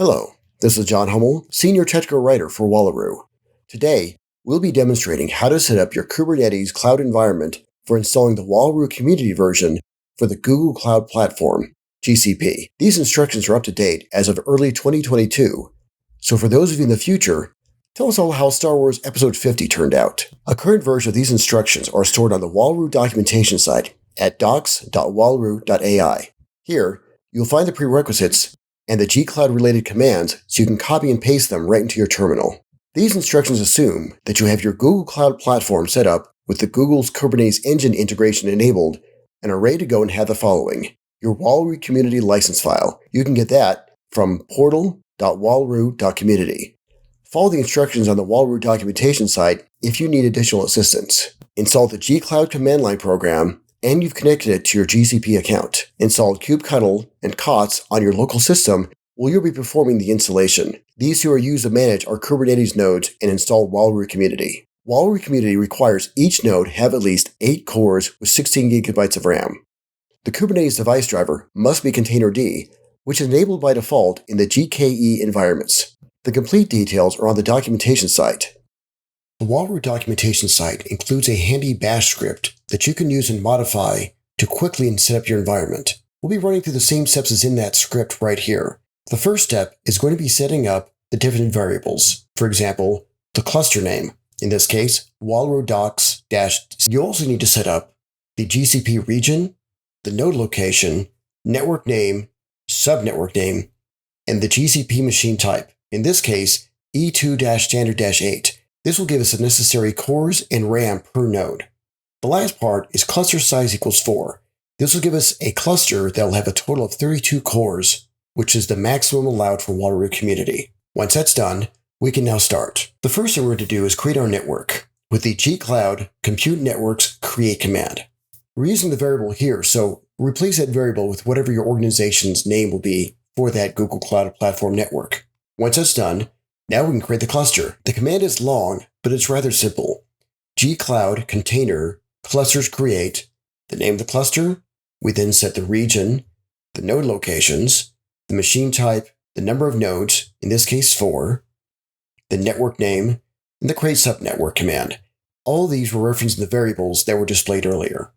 Hello, this is John Hummel, Senior Technical Writer for Wallaroo. Today, we'll be demonstrating how to set up your Kubernetes cloud environment for installing the Wallaroo Community version for the Google Cloud Platform, GCP. These instructions are up to date as of early 2022, so for those of you in the future, tell us all how Star Wars Episode 50 turned out. A current version of these instructions are stored on the Wallaroo documentation site at docs.wallaroo.ai. Here, you'll find the prerequisites and the gcloud-related commands so you can copy and paste them right into your terminal. These instructions assume that you have your Google Cloud Platform set up with the Google's Kubernetes engine integration enabled and are ready to go and have the following: your Wallaroo Community license file. You can get that from portal.wallaroo.community. Follow the instructions on the Wallaroo documentation site if you need additional assistance. Install the gcloud command line program, and you've connected it to your GCP account. Install kubectl and COTS on your local system while you'll be performing the installation. These two are used to manage our Kubernetes nodes and install Wallaroo Community. Wallaroo Community requires each node have at least 8 cores with 16 GB of RAM. The Kubernetes device driver must be Containerd, which is enabled by default in the GKE environments. The complete details are on the documentation site. The Wallaroo documentation site includes a handy bash script that you can use and modify to quickly set up your environment. We'll be running through the same steps as in that script right here. The first step is going to be setting up the different variables. For example, the cluster name, in this case, Wallaroo docs -. You also need to set up the GCP region, the node location, network name, subnetwork name, and the GCP machine type. In this case, E2-standard-8. This will give us the necessary cores and RAM per node. The last part is cluster size equals 4. This will give us a cluster that will have a total of 32 cores, which is the maximum allowed for Wallaroo Community. Once that's done, we can now start. The first thing we're going to do is create our network with the gcloud compute networks create command. We're using the variable here, so replace that variable with whatever your organization's name will be for that Google Cloud Platform network. Once that's done, now we can create the cluster. The command is long, but it's rather simple. gcloud container clusters create, the name of the cluster. We then set the region, the node locations, the machine type, the number of nodes, in this case 4, the network name, and the create subnetwork command. All of these were referenced in the variables that were displayed earlier.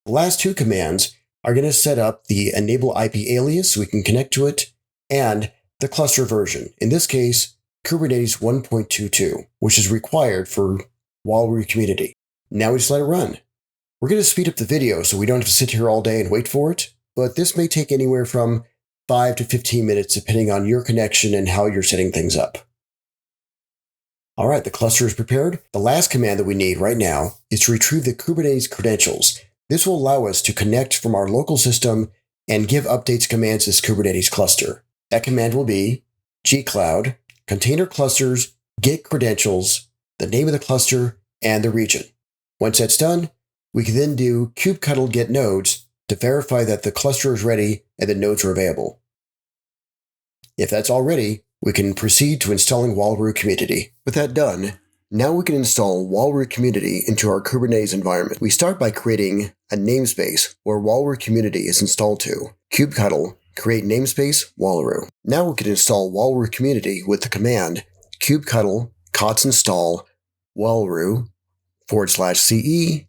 The last two commands are going to set up the enable IP alias so we can connect to it, and the cluster version, in this case, Kubernetes 1.22, which is required for Wallaroo Community. Now we just let it run. We're going to speed up the video so we don't have to sit here all day and wait for it, but this may take anywhere from 5 to 15 minutes depending on your connection and how you're setting things up. Alright, the cluster is prepared. The last command that we need right now is to retrieve the Kubernetes credentials. This will allow us to connect from our local system and give updates commands to this Kubernetes cluster. That command will be gcloud container clusters get credentials, the name of the cluster, and the region. Once that's done, we can then do kubectl get nodes to verify that the cluster is ready and the nodes are available. If that's all ready, we can proceed to installing Wallaroo Community. With that done, now we can install Wallaroo Community into our Kubernetes environment. We start by creating a namespace where Wallaroo Community is installed to. Kubectl create namespace Wallaroo. Now we can install Wallaroo Community with the command kubectl COTS install Wallaroo /ce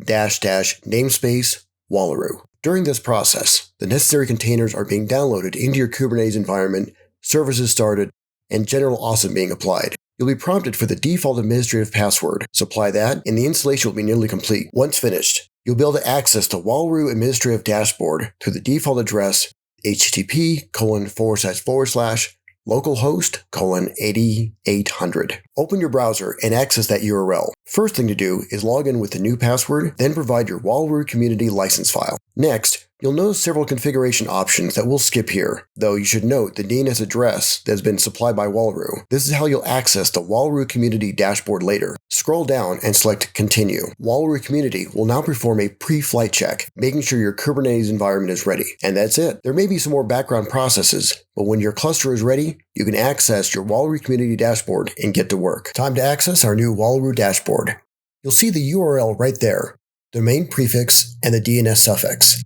--namespace Wallaroo. During this process, the necessary containers are being downloaded into your Kubernetes environment, services started, and general awesome being applied. You'll be prompted for the default administrative password. Supply that, and the installation will be nearly complete. Once finished, you'll be able to access the Wallaroo administrative dashboard through the default address http://localhost:8800. Open your browser and access that URL. First thing to do is log in with the new password, then provide your Wallaroo Community license file. Next, you'll notice several configuration options that we'll skip here, though you should note the DNS address that has been supplied by Wallaroo. This is how you'll access the Wallaroo Community dashboard later. Scroll down and select Continue. Wallaroo Community will now perform a pre-flight check, making sure your Kubernetes environment is ready. And that's it. There may be some more background processes, but when your cluster is ready, you can access your Wallaroo Community dashboard and get to work. Time to access our new Wallaroo dashboard. You'll see the URL right there, domain prefix, and the DNS suffix.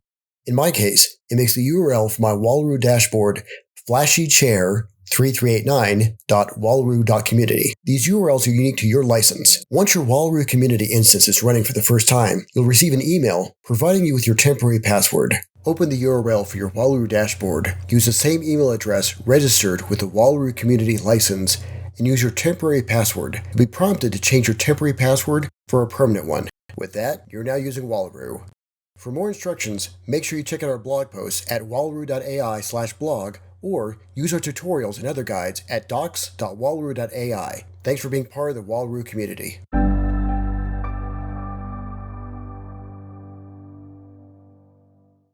In my case, it makes the URL for my Wallaroo dashboard flashychair3389.wallaroo.community. These URLs are unique to your license. Once your Wallaroo community instance is running for the first time, you'll receive an email providing you with your temporary password. Open the URL for your Wallaroo dashboard, use the same email address registered with the Wallaroo community license, and use your temporary password. You'll be prompted to change your temporary password for a permanent one. With that, you're now using Wallaroo. For more instructions, make sure you check out our blog posts at Wallaroo.ai/blog or use our tutorials and other guides at docs.wallaroo.ai. Thanks for being part of the Wallaroo community.